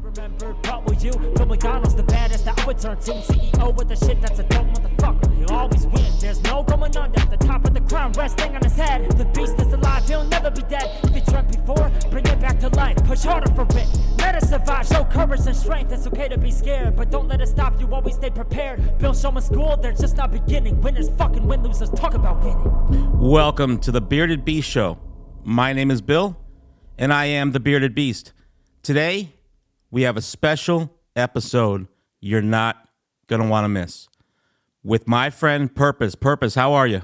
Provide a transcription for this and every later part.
Remember, what were you? From McDonald's, the baddest that I would turn to. CEO with the shit that's a dope motherfucker. He'll always win. There's no going under. The top of the crown resting on his head. The beast is alive, he'll never be dead. If he dreamt before, bring it back to life. Push harder for it. Let us survive. Show courage and strength. It's okay to be scared, but don't let it stop you. Always stay prepared. Bill Showman School, they're just not beginning. Winners fucking win, losers talk about winning. Welcome to the Bearded Beast Show. My name is Bill, and I am the Bearded Beast. Today, we have a special episode you're not going to want to miss. With my friend Purpose. Purpose, how are you?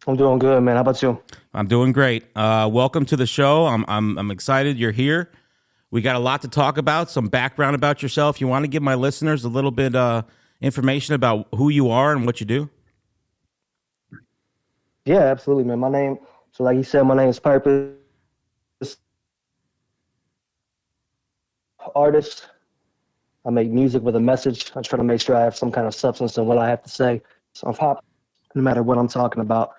I'm doing good, man. How about you? I'm doing great. Welcome to the show. I'm excited you're here. We got a lot to talk about, some background about yourself. You want to give my listeners a little bit information about who you are and what you do? Yeah, absolutely, man. So like you said, my name is Purpose. Artist. I make music with a message. I try to make sure I have some kind of substance in what I have to say. So I'm pop, no matter what I'm talking about.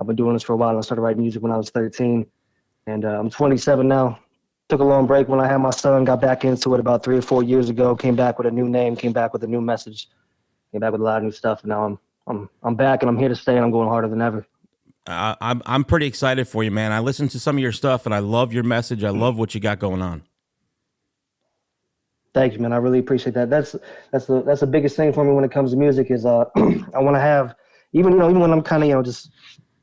I've been doing this for a while. I started writing music when I was 13, and I'm 27 now. Took a long break when I had my son. Got back into it about 3 or 4 years ago. Came back with a new name. Came back with a new message. Came back with a lot of new stuff. And now I'm back, and I'm here to stay. And I'm going harder than ever. I'm pretty excited for you, man. I listened to some of your stuff, and I love your message. I love what you got going on. Thank you, man. I really appreciate that. That's the biggest thing for me when it comes to music is I want to have even when I'm kind of just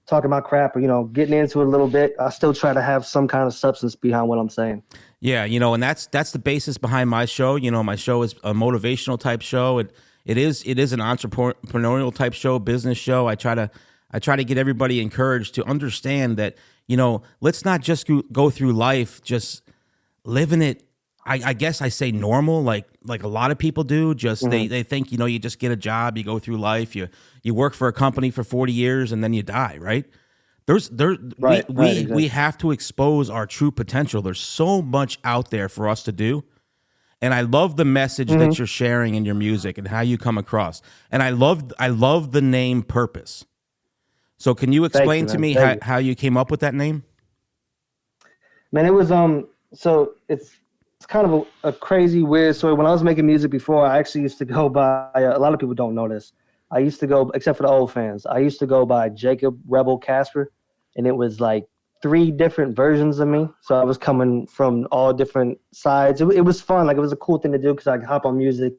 talking about crap or getting into it a little bit, I still try to have some kind of substance behind what I'm saying. Yeah, and that's the basis behind my show. My show is a motivational type show. It is an entrepreneurial type show, business show. I try to get everybody encouraged to understand that let's not just go through life just living it. I guess I say normal, like a lot of people do. Just mm-hmm. they think you just get a job, you go through life, you work for a company for 40 years and then you die, right? We have to expose our true potential. There's so much out there for us to do, and I love the message mm-hmm. that you're sharing in your music and how you come across. And I love the name Purpose. So can you explain to me how you came up with that name? Man, it was so it's kind of a crazy, weird story. When I was making music before, I actually used to go by, a lot of people don't know this. I used to go, except for the old fans, I used to go by Jacob Rebel Casper, and it was like 3 different versions of me. So I was coming from all different sides. It was fun. Like, it was a cool thing to do because I could hop on music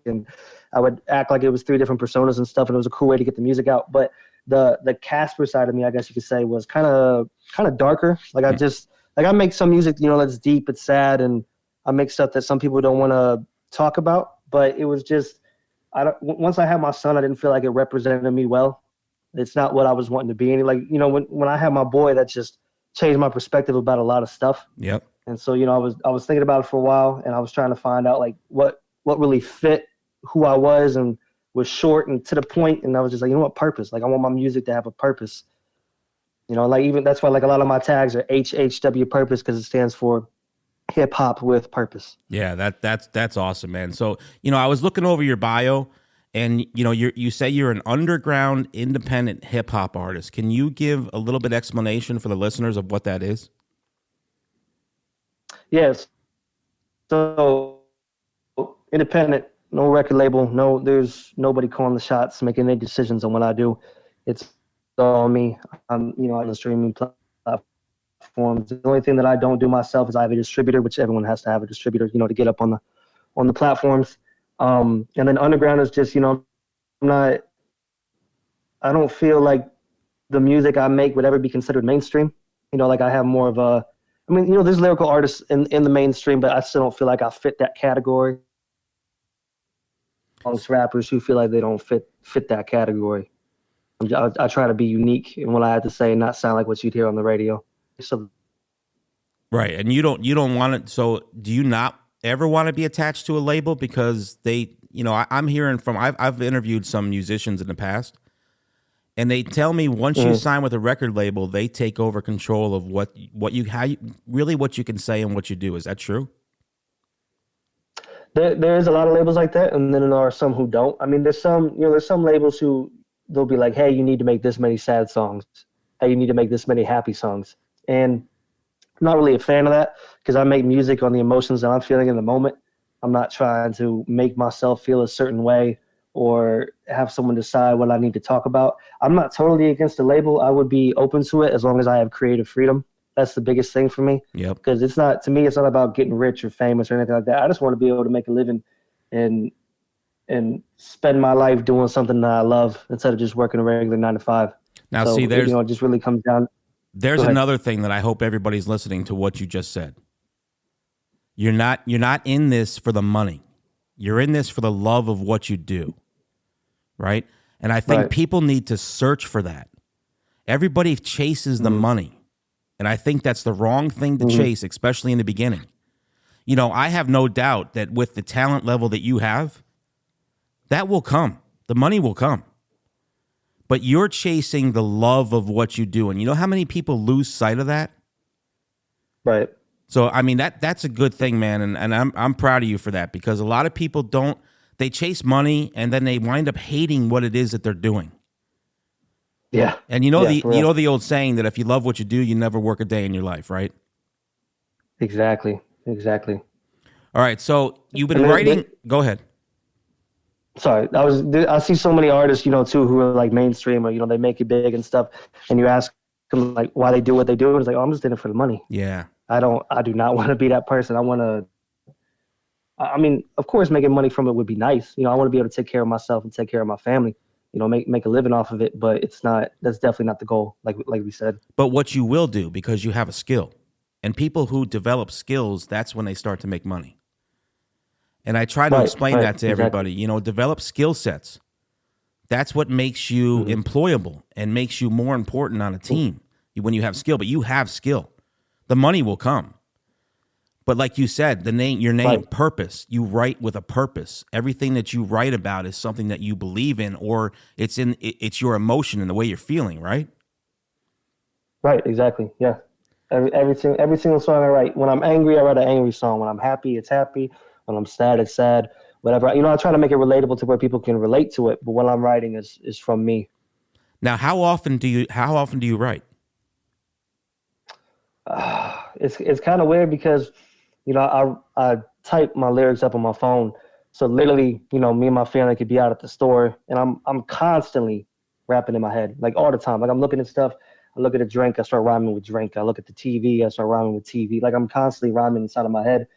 and I would act like it was 3 different personas and stuff, and it was a cool way to get the music out. But the Casper side of me, I guess you could say, was kind of darker. Like, I make some music, that's deep, it's sad, and I make stuff that some people don't want to talk about. But it was just, once I had my son, I didn't feel like it represented me well. It's not what I was wanting to be. And when I had my boy, that just changed my perspective about a lot of stuff. Yep. And so, I was thinking about it for a while, and I was trying to find out like what really fit who I was and was short and to the point. And I was just like, what, purpose? Like, I want my music to have a purpose. Even that's why like a lot of my tags are HHW Purpose, because it stands for hip hop with purpose. Yeah, that's awesome, man. So, I was looking over your bio, and you say you're an underground independent hip hop artist. Can you give a little bit explanation for the listeners of what that is? Yes. So independent, no record label, there's nobody calling the shots, making any decisions on what I do. It's all me. I'm, on the streaming platforms. The only thing that I don't do myself is I have a distributor, which everyone has to have a distributor, to get up on the platforms. And then underground is just, I don't feel like the music I make would ever be considered mainstream. Like I have more of there's lyrical artists in the mainstream, but I still don't feel like I fit that category. Amongst rappers who feel like they don't fit that category. I try to be unique in what I have to say and not sound like what you'd hear on the radio. So, right, and you don't want it. So, do you not ever want to be attached to a label? Because I'm hearing from I've interviewed some musicians in the past, and they tell me once you sign with a record label, they take over control of what you can say and what you do. Is that true? There is a lot of labels like that, and then there are some who don't. There's some labels who they'll be like, hey, you need to make this many sad songs. Hey, you need to make this many happy songs. And I'm not really a fan of that because I make music on the emotions that I'm feeling in the moment. I'm not trying to make myself feel a certain way or have someone decide what I need to talk about. I'm not totally against the label. I would be open to it as long as I have creative freedom. That's the biggest thing for me. Yep. Because it's not, to me, it's not about getting rich or famous or anything like that. I just want to be able to make a living and spend my life doing something that I love instead of just working a regular 9 to 5. Now, So see, it just really comes down. there's Go ahead. another thing that I hope everybody's listening to what you just said. You're not in this for the money. You're in this for the love of what you do, right? And I think people need to search for that. Everybody chases the money, and I think that's the wrong thing to chase, especially in the beginning. You know, I have no doubt that with the talent level that you have, that will come. The money will come. But you're chasing the love of what you do, and you know how many people lose sight of that? Right. So I mean that's a good thing, man, and I'm proud of you for that, because a lot of people they chase money and then they wind up hating what it is that they're doing. Yeah. And you know the old saying that if you love what you do, you never work a day in your life, right? Exactly. All right, so you've been writing. Go ahead. Sorry, I see so many artists, too, who are like mainstream or they make it big and stuff, and you ask them like why they do what they do, and it's like, oh, I'm just in it for the money. Yeah. I do not want to be that person. I mean, of course, making money from it would be nice. I want to be able to take care of myself and take care of my family. Make a living off of it, but that's definitely not the goal, like we said. But what you will do, because you have a skill, and people who develop skills, that's when they start to make money. And I try to explain that to everybody. Develop skill sets. That's what makes you employable and makes you more important on a team when you have skill. But you have skill. The money will come. But like you said, your name, purpose. You write with a purpose. Everything that you write about is something that you believe in, or it's your emotion and the way you're feeling, right? Right, exactly. Yeah. Every single song I write. When I'm angry, I write an angry song. When I'm happy, it's happy. When I'm sad, it's sad. Whatever. I try to make it relatable to where people can relate to it. But what I'm writing is from me. Now, how often do you write? It's kind of weird because, I type my lyrics up on my phone. So literally, me and my family could be out at the store, and I'm constantly rapping in my head, like all the time. Like I'm looking at stuff. I look at a drink, I start rhyming with drink. I look at the TV, I start rhyming with TV. Like I'm constantly rhyming inside of my head.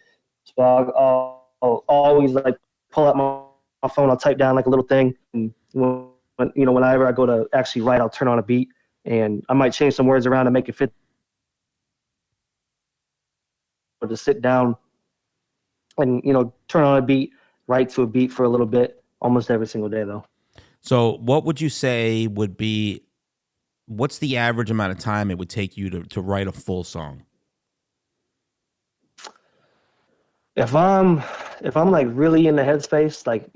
So I'll always like pull out my phone. I'll type down like a little thing, and whenever I go to actually write, I'll turn on a beat, and I might change some words around to make it fit. Or to sit down and turn on a beat, write to a beat for a little bit, almost every single day though. So what would you say what's the average amount of time it would take you to write a full song? If I'm like really in the headspace, like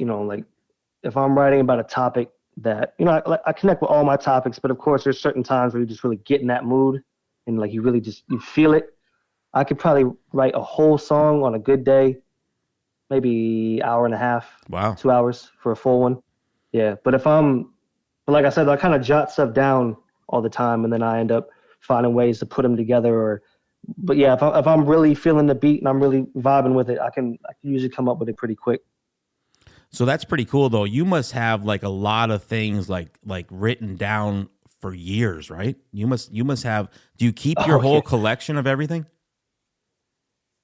if I'm writing about a topic that I connect with all my topics, but of course there's certain times where you just really get in that mood and like you really you feel it. I could probably write a whole song on a good day, maybe hour and a half, Wow, 2 hours for a full one. Yeah, but like I said, I kind of jot stuff down all the time, and then I end up finding ways to put them together. But yeah, if I'm really feeling the beat and I'm really vibing with it, I can usually come up with it pretty quick. So that's pretty cool, though. You must have like a lot of things like written down for years, right? You must have. Do you keep your whole collection of everything?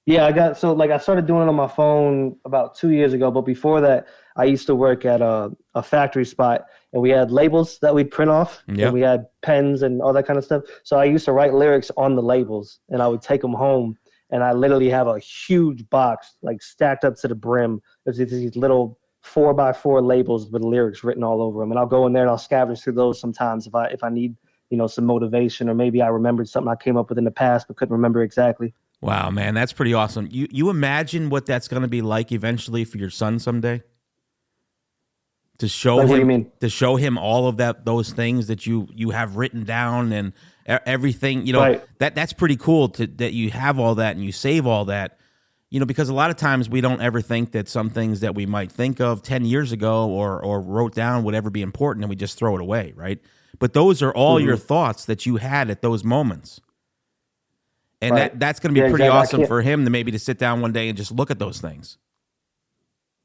Yeah, I started doing it on my phone about 2 years ago, but before that, I used to work at a factory spot, and we had labels that we'd print off, and we had pens and all that kind of stuff. So I used to write lyrics on the labels, and I would take them home, and I literally have a huge box, like stacked up to the brim. There's these little 4x4 labels with lyrics written all over them, and I'll go in there and I'll scavenge through those sometimes if I need some motivation, or maybe I remembered something I came up with in the past but couldn't remember exactly. Wow, man, that's pretty awesome. You imagine what that's going to be like eventually for your son someday? To show him, what do you mean? To show him all of those things that you have written down and everything. Right. That's pretty cool that you have all that and you save all that. Because a lot of times we don't ever think that some things that we might think of 10 years ago or wrote down would ever be important, and we just throw it away, right? But those are all your thoughts that you had at those moments. And Right. that's going to be Yeah, pretty exactly. awesome for him to maybe to sit down one day and just look at those things.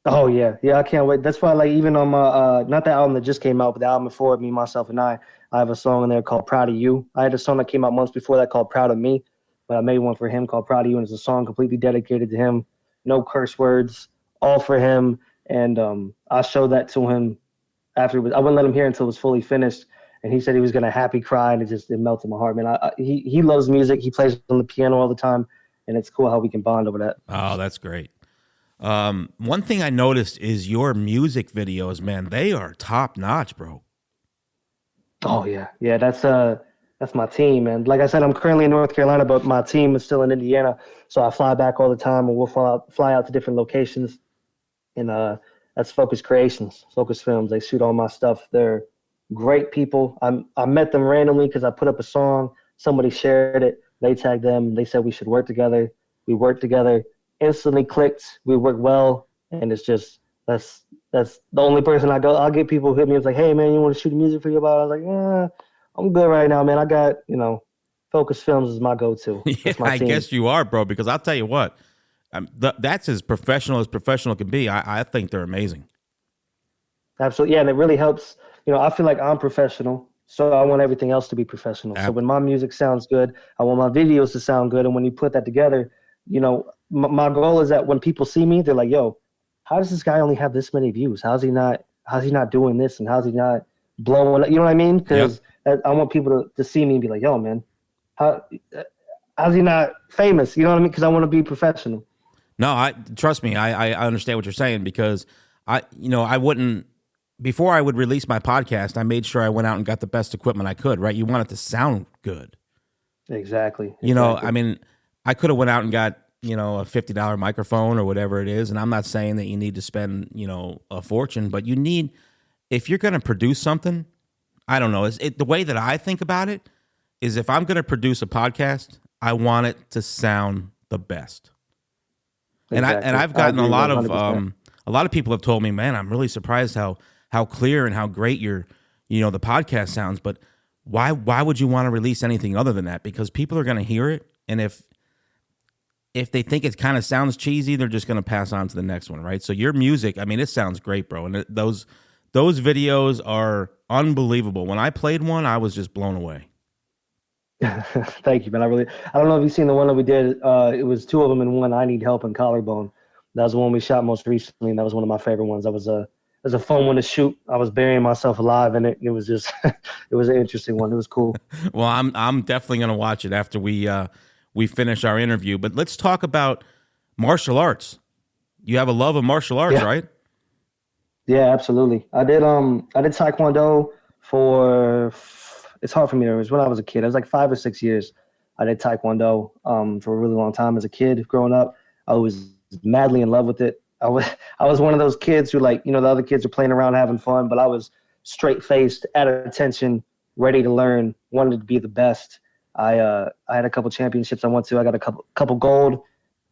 Oh yeah, yeah, I can't wait. That's why, like, even on my not the album that just came out, but the album before it, Me, Myself, and I have a song in there called "Proud of You." I had a song that came out months before that called "Proud of Me," but I made one for him called "Proud of You," and it's a song completely dedicated to him. No curse words, all for him. And I showed that to him after it was. I wouldn't let him hear it until it was fully finished, and he said he was gonna happy cry, and it melted my heart, man. He loves music. He plays on the piano all the time, and it's cool how we can bond over that. Oh, that's great. One thing I noticed is your music videos, man. They are top notch, bro. Oh yeah, yeah. That's my team, man. Like I said, I'm currently in North Carolina, but my team is still in Indiana, so I fly back all the time, and we'll fly out to different locations. And that's Focus Creations, Focus Films. They shoot all my stuff. They're great people. I met them randomly because I put up a song. Somebody shared it. They tagged them. They said we should work together. We worked together. Instantly clicked. We worked well, and it's just that's the only person I go. I'll get people who hit me. It's like, hey man, you want to shoot music for you? About? I was like, yeah, I'm good right now, man. I got Focus Films is my go-to. Yeah, That's my I team. guess you are, bro. Because I'll tell you what, that's as professional can be. I think they're amazing. Absolutely. Yeah, and it really helps. I feel like I'm professional, so I want everything else to be professional. So when my music sounds good, I want my videos to sound good. And when you put that together, my goal is that when people see me, they're like, yo, how does this guy only have this many views? How's he not doing this? And how's he not blowing up? You know what I mean? Because I want people to see me and be like, yo, man, how's he not famous? You know what I mean? Because I want to be professional. No, trust me. I understand what you're saying because I wouldn't. Before I would release my podcast, I made sure I went out and got the best equipment I could, right? You want it to sound good. Exactly. I mean, I could have went out and got, a $50 microphone or whatever it is. And I'm not saying that you need to spend, a fortune, but you need, if you're going to produce something, I don't know. The way that I think about it is if I'm going to produce a podcast, I want it to sound the best. Exactly. And I've gotten a lot 100%. of people have told me, man, I'm really surprised how clear and how great the podcast sounds. But why would you want to release anything other than that? Because people are going to hear it, and if they think it kind of sounds cheesy, they're just going to pass on to the next one, right? So your music, I mean, it sounds great, bro, and those videos are unbelievable. When I played one, I was just blown away. Thank you, man. I don't know if you've seen the one that we did. It was two of them in one. I Need Help and Collarbone. That was the one we shot most recently, and that was one of my favorite ones. It was a fun one to shoot. I was burying myself alive in it. It was just, it was an interesting one. It was cool. Well, I'm definitely gonna watch it after we finish our interview. But let's talk about martial arts. You have a love of martial arts, right? Yeah, absolutely. I did Taekwondo for. It's hard for me to remember. It was when I was a kid. I was like 5 or 6 years. I did Taekwondo for a really long time as a kid growing up. I was madly in love with it. I was one of those kids who, like, the other kids are playing around having fun, but I was straight faced, at attention, ready to learn, wanted to be the best. I had a couple championships I went to. I got a couple gold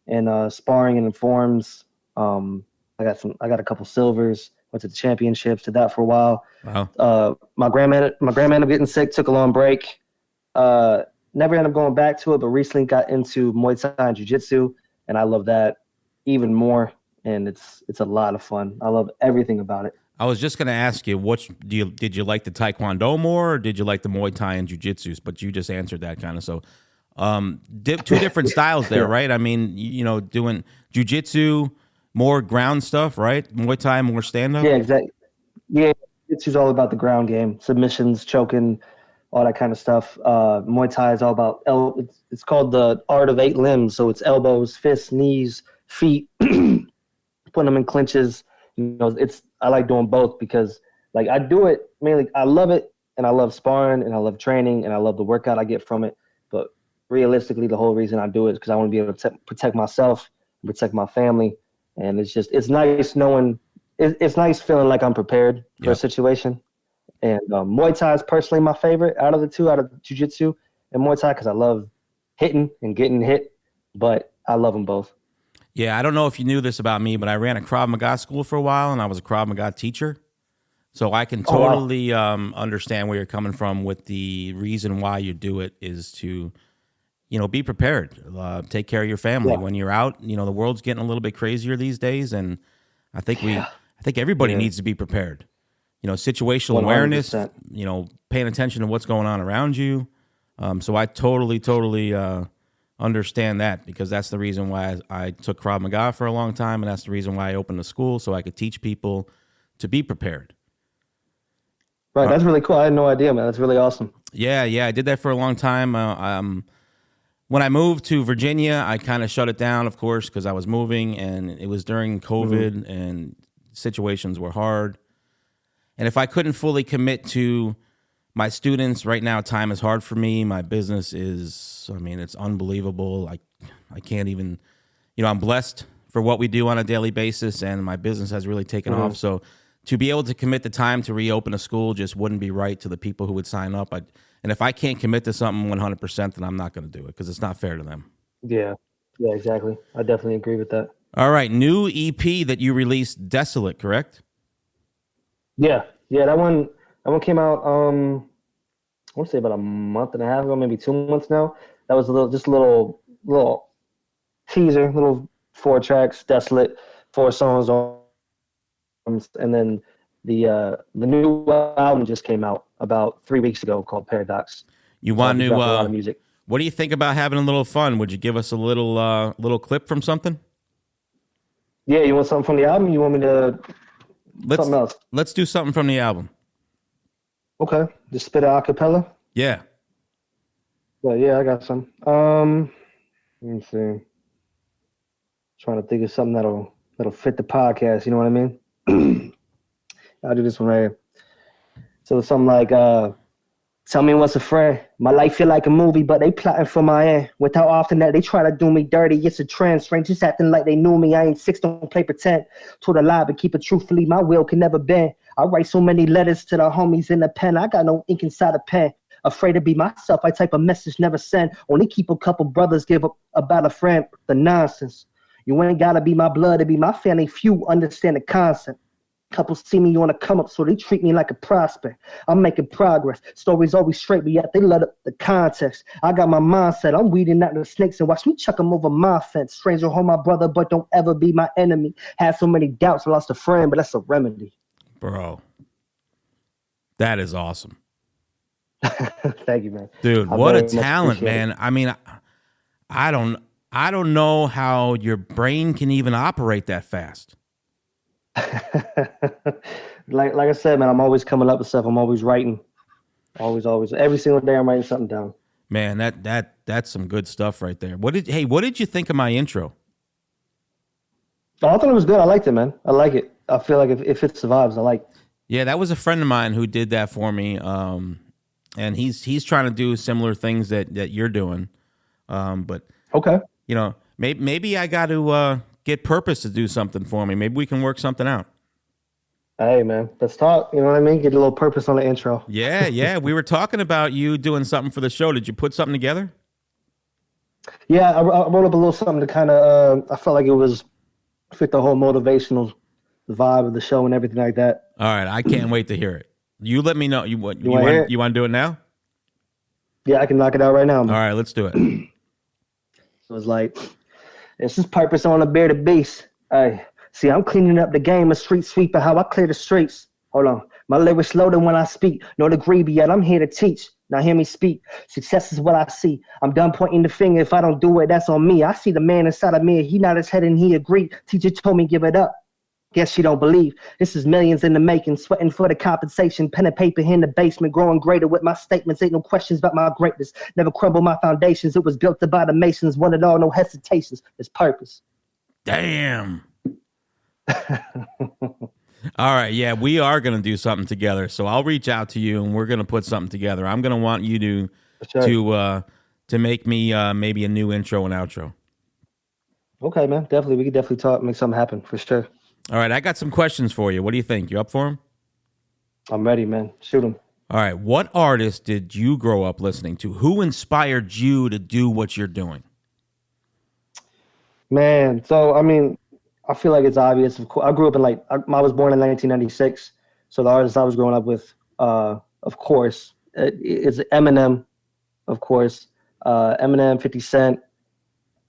in sparring and in forms. I got a couple silvers. Went to the championships. Did that for a while. Wow. My grandma ended up getting sick. Took a long break. Never ended up going back to it, but recently got into Muay Thai and Jiu Jitsu, and I love that even more. And it's a lot of fun. I love everything about it. I was just going to ask you, did you like the Taekwondo more, or did you like the Muay Thai and Jiu Jitsu? But you just answered that kind of. So, two different styles there, right? I mean, doing Jiu Jitsu, more ground stuff, right? Muay Thai, more stand up. Yeah, exactly. Yeah, Jiu-Jitsu's all about the ground game, submissions, choking, all that kind of stuff. Muay Thai is all about it's called the art of 8 limbs. So it's elbows, fists, knees, feet, putting them in clinches. I like doing both because, like, I do it mainly. I love it, and I love sparring, and I love training, and I love the workout I get from it. But realistically, the whole reason I do it is because I want to be able to protect myself and protect my family. And it's nice knowing, it's nice feeling like I'm prepared for a situation. And Muay Thai is personally my favorite out of the two, out of Jiu Jitsu and Muay Thai, because I love hitting and getting hit, but I love them both. Yeah, I don't know if you knew this about me, but I ran a Krav Maga school for a while, and I was a Krav Maga teacher. So I can totally understand where you're coming from with the reason why you do it is to be prepared. Take care of your family Yeah. when you're out. The world's getting a little bit crazier these days, and I think I think everybody needs to be prepared. Situational awareness. 100%. Paying attention to what's going on around you. So I totally understand that, because that's the reason why I took Krav Maga for a long time, and that's the reason why I opened a school, so I could teach people to be prepared. Right. That's really cool. I had no idea, man. That's really awesome. Yeah, I did that for a long time. When I moved to Virginia, I kind of shut it down, of course, because I was moving, and it was during COVID, and situations were hard. And if I couldn't fully commit to my students right now, time is hard for me. My business is, it's unbelievable. I can't even, I'm blessed for what we do on a daily basis, and my business has really taken off. So to be able to commit the time to reopen a school just wouldn't be right to the people who would sign up. And if I can't commit to something 100%, then I'm not going to do it, because it's not fair to them. Yeah. Yeah, exactly. I definitely agree with that. All right. New EP that you released, Desolate, correct? Yeah. Yeah, that one came out I want to say about a month and a half ago, maybe 2 months now. That was a little teaser, little 4 tracks, Desolate, 4 songs on, and then the new album just came out about 3 weeks ago called Paradox. You want to to a lot of music. What do you think about having a little fun? Would you give us a little clip from something? Yeah, you want something from the album? You want me to something else? Let's do something from the album. Okay, just spit it a cappella. Yeah. Yeah, I got some. Let me see. Trying to think of something that'll fit the podcast. You know what I mean? I'll do this one right here. So it's something like, tell me what's a friend. My life feel like a movie, but they plotting for my end. With how often that they try to do me dirty, it's a trend. Strangers acting like they knew me. I ain't 6, don't play pretend. Told a lie, but keep it truthfully. My will can never bend. I write so many letters to the homies in the pen. I got no ink inside a pen. Afraid to be myself, I type a message, never send. Only keep a couple brothers, give up about a friend. The nonsense. You ain't gotta be my blood to be my family. Few understand the concept. Couple see me on a come up, so they treat me like a prospect. I'm making progress. Stories always straight, but yet they let up the context. I got my mindset. I'm weeding out the snakes and watch me chuck them over my fence. Stranger hold my brother, but don't ever be my enemy. Had so many doubts, lost a friend, but that's a remedy. Bro, that is awesome. Thank you, man. Dude, what a talent, man. I don't know how your brain can even operate that fast. like I said, man, I'm always coming up with stuff. I'm always writing. Always. Every single day I'm writing something down. Man, that's some good stuff right there. What did you think of my intro? I thought it was good. I liked it, man. I like it. I feel like if it survives, I like it. Yeah, that was a friend of mine who did that for me. And he's trying to do similar things that you're doing. But okay. Maybe I got to get Purpose to do something for me. Maybe we can work something out. Hey, man, let's talk. You know what I mean? Get a little Purpose on the intro. Yeah. We were talking about you doing something for the show. Did you put something together? Yeah, I wrote up a little something to kind of, I felt like it was fit the whole motivational vibe of the show and everything like that. All right, I can't wait to hear it. You let me know. You want to do it now? Yeah, I can knock it out right now, man. All right, let's do it. So it's like, this is Purpose on a bearded beast. Hey, see, I'm cleaning up the game, a street sweeper, how I clear the streets. Hold on. My lyrics loaded when I speak. No degree, but yet I'm here to teach. Now hear me speak. Success is what I see. I'm done pointing the finger. If I don't do it, that's on me. I see the man inside of me. He nodded his head and he agreed. Teacher told me give it up. Guess she don't believe. This is millions in the making, sweating for the compensation. Pen and paper here in the basement, growing greater with my statements. Ain't no questions about my greatness. Never crumble my foundations. It was built by the masons. One and all, no hesitations. It's Purpose. Damn. All right, yeah, we are going to do something together. So I'll reach out to you and we're going to put something together. I'm going to want you to make me maybe a new intro and outro. Okay, man. Definitely. We could definitely talk, make something happen for sure. All right, I got some questions for you. What do you think? You up for them? I'm ready, man. Shoot them. All right, what artist did you grow up listening to? Who inspired you to do what you're doing? Man, so, I feel like it's obvious. Of course, I grew up in I was born in 1996. So the artist I was growing up with, of course, is Eminem, of course. Eminem, 50 Cent.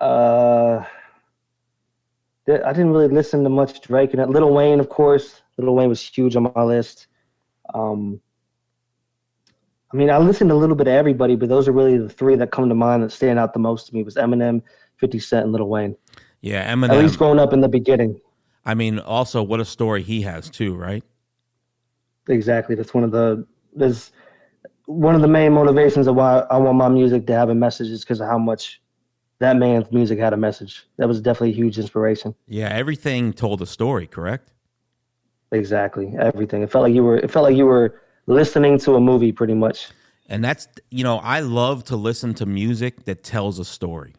Uh, I didn't really listen to much Drake and Lil Wayne, of course. Lil Wayne was huge on my list. Um, I mean, I listened to a little bit of everybody, but those are really the three that come to mind that stand out the most to me was Eminem, 50 Cent, and Lil Wayne. Yeah, At least Eminem. growing up in the beginning. I mean, also what a story he has too, right? Exactly. There's one of the main motivations of why I want my music to have a message is because of how much that man's music had a message. That was definitely a huge inspiration. Yeah, everything told a story, correct? Exactly. Everything. It felt like you were listening to a movie pretty much. And that's, I love to listen to music that tells a story.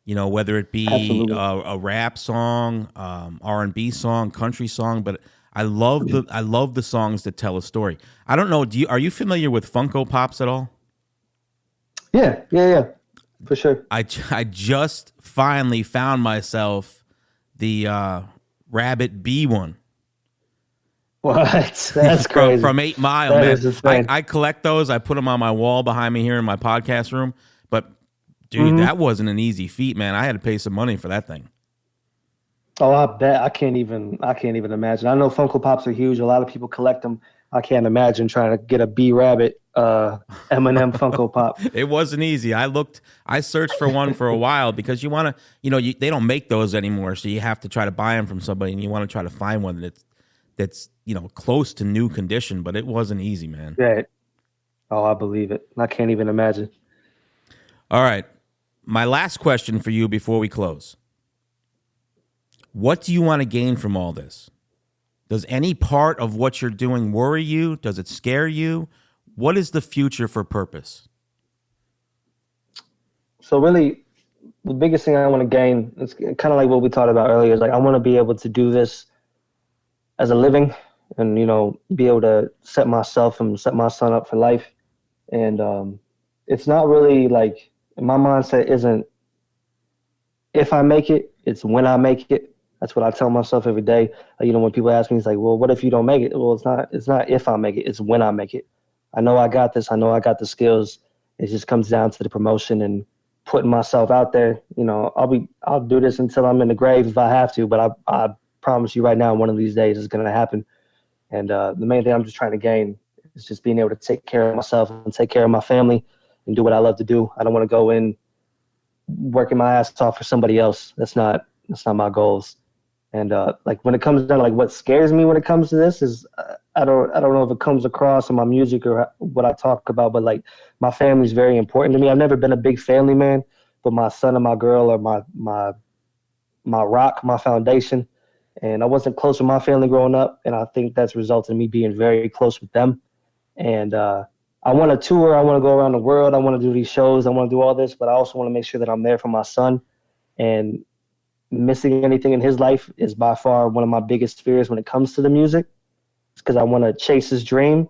Whether it be Absolutely. a rap song, R&B song, country song, but I love the songs that tell a story. I don't know. Are you familiar with Funko Pops at all? Yeah. For sure. I just finally found myself the Rabbit Bee one. What? That's crazy. from 8 Mile, That man. is insane. I collect those. I put them on my wall behind me here in my podcast room. But dude, that wasn't an easy feat, man. I had to pay some money for that thing. Oh, I bet. I can't even imagine. I know Funko Pops are huge. A lot of people collect them. I can't imagine trying to get a B Rabbit Eminem Funko Pop. It wasn't easy. I searched for one for a while because you want to, they don't make those anymore, so you have to try to buy them from somebody, and you want to try to find one that's close to new condition. But it wasn't easy, man. Yeah. Oh, I believe it. I can't even imagine. All right, my last question for you before we close. What do you want to gain from all this? Does any part of what you're doing worry you? Does it scare you? What is the future for Purpose? So really, the biggest thing I want to gain is kind of like what we talked about earlier. Is like I want to be able to do this as a living, and be able to set myself and set my son up for life. And it's not really like my mindset isn't if I make it, it's when I make it. That's what I tell myself every day. When people ask me, it's like, well, what if you don't make it? Well, it's not if I make it, it's when I make it. I know I got this. I know I got the skills. It just comes down to the promotion and putting myself out there. I'll do this until I'm in the grave if I have to, but I promise you right now, one of these days it's going to happen. And the main thing I'm just trying to gain is just being able to take care of myself and take care of my family and do what I love to do. I don't want to go in working my ass off for somebody else. That's not my goals. And like when it comes down to like what scares me when it comes to this is I don't know if it comes across in my music or what I talk about, but like my family is very important to me. I've never been a big family man, but my son and my girl are my rock, my foundation. And I wasn't close with my family growing up, and I think that's resulted in me being very close with them. And I want to tour. I want to go around the world. I want to do these shows. I want to do all this, but I also want to make sure that I'm there for my son. And missing anything in his life is by far one of my biggest fears when it comes to the music. It's because I want to chase his dream,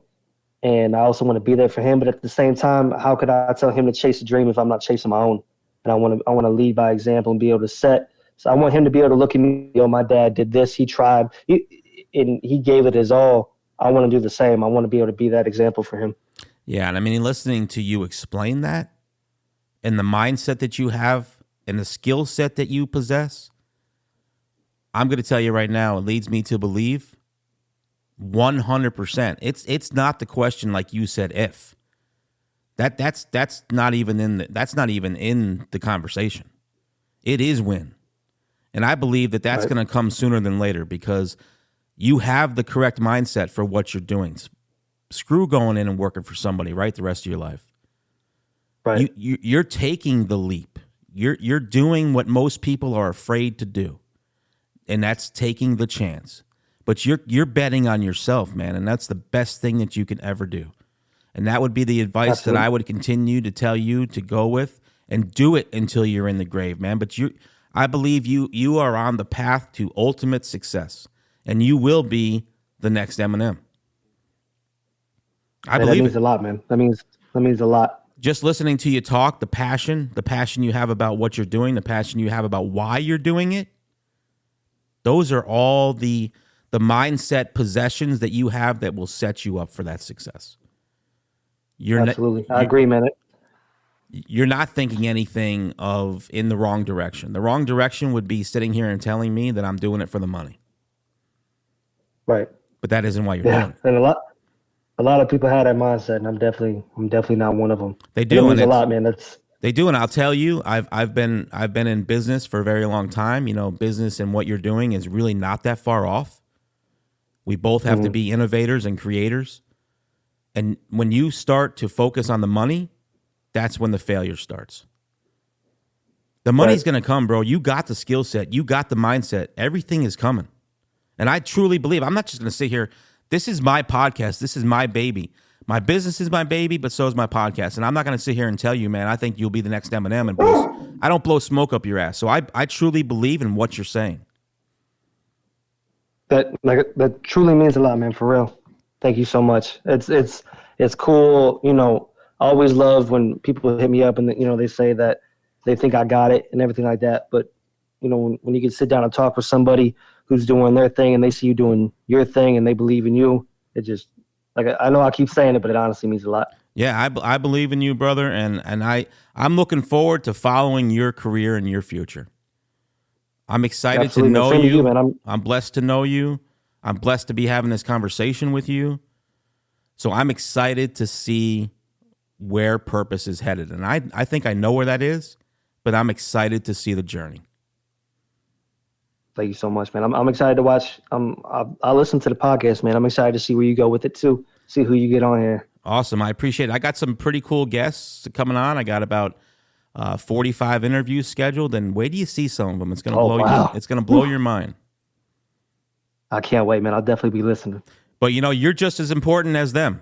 and I also want to be there for him. But at the same time, how could I tell him to chase a dream if I'm not chasing my own? And I want to lead by example and be able to set. So I want him to be able to look at me. My dad did this. He tried. He gave it his all. I want to do the same. I want to be able to be that example for him. Yeah, and I mean, listening to you explain that and the mindset that you have and the skill set that you possess, I'm going to tell you right now, it leads me to believe 100%. It's not the question like you said if. That's not even in the conversation. It is when. And I believe that that's going to come sooner than later because you have the correct mindset for what you're doing. Screw going in and working for somebody, right, the rest of your life. Right. You're taking the leap. You're doing what most people are afraid to do, and that's taking the chance. But you're betting on yourself, man, and that's the best thing that you can ever do. And that would be the advice that I would continue to tell you to go with and do it until you're in the grave, man. But I believe you are on the path to ultimate success, and you will be the next Eminem. I believe that means a lot, man. That means a lot. Just listening to you talk, the passion you have about what you're doing, the passion you have about why you're doing it, those are all the mindset possessions that you have that will set you up for that success. Absolutely. I agree, man. you're not thinking anything of in the wrong direction. The wrong direction would be sitting here and telling me that I'm doing it for the money. Right. But that isn't why you're doing it. And a lot of people have that mindset, and I'm definitely not one of them. They do, and it means a lot, man. They do, and I'll tell you, I've been in business for a very long time. You know, business and what you're doing is really not that far off. We both have to be innovators and creators. And when you start to focus on the money, that's when the failure starts. The money's going to come, bro. You got the skill set. You got the mindset. Everything is coming. And I truly believe, I'm not just going to sit here. This is my podcast. This is my baby. My business is my baby, but so is my podcast. And I'm not going to sit here and tell you, man, I think you'll be the next Eminem. And I don't blow smoke up your ass. So I truly believe in what you're saying. That truly means a lot, man, for real. Thank you so much. It's cool. You know, I always love when people hit me up and, you know, they say that they think I got it and everything like that. But, you know, when you can sit down and talk with somebody who's doing their thing and they see you doing your thing and they believe in you, it just, like, I know I keep saying it, but it honestly means a lot. Yeah, I believe in you, brother. And I'm looking forward to following your career and your future. I'm excited to know you. Man. I'm blessed to know you. I'm blessed to be having this conversation with you. So I'm excited to see where purpose is headed. And I think I know where that is, but I'm excited to see the journey. Thank you so much, man. I'm excited to watch. I'll listen to the podcast, man. I'm excited to see where you go with it too. See who you get on here. Awesome. I appreciate it. I got some pretty cool guests coming on. I got about 45 interviews scheduled, and wait till you see some of them. It's gonna It's gonna blow your mind. I can't wait, man. I'll definitely be listening. But you know, you're just as important as them.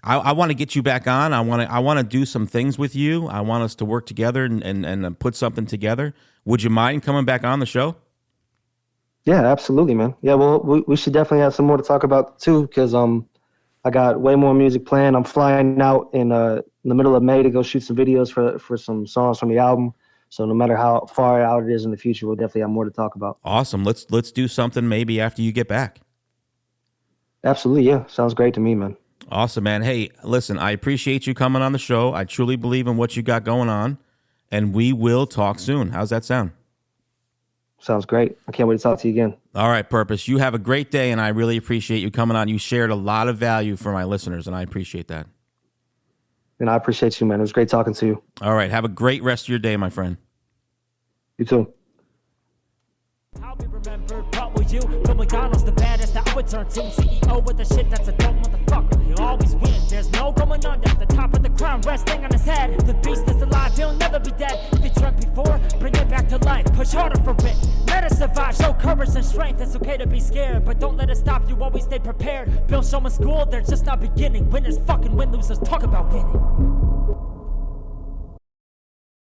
I want to get you back on. I want to do some things with you. I want us to work together and put something together. Would you mind coming back on the show? Yeah, absolutely, man. Yeah, well, we should definitely have some more to talk about too, because I got way more music planned. I'm flying out in the middle of May to go shoot some videos for some songs from the album. So no matter how far out it is in the future, we'll definitely have more to talk about. Awesome. Let's do something maybe after you get back. Absolutely, yeah. Sounds great to me, man. Awesome, man. Hey, listen, I appreciate you coming on the show. I truly believe in what you got going on, and we will talk soon. How's that sound? Sounds great. I can't wait to talk to you again. All right, Purpose. You have a great day, and I really appreciate you coming on. You shared a lot of value for my listeners, and I appreciate that. And I appreciate you, man. It was great talking to you. All right. Have a great rest of your day, my friend. You too. I'll be remembered, what were you? From McDonald's, the baddest that I would turn to. CEO with the shit that's a dope motherfucker. He'll always win, there's no going under. The top of the crown resting on his head. The beast is alive, he'll never be dead. If he dreamt before, bring it back to life. Push harder for it, let us survive. Show courage and strength, it's okay to be scared. But don't let it stop you, always stay prepared. Build someone's school, they're just not beginning. Winners fucking win, losers talk about winning.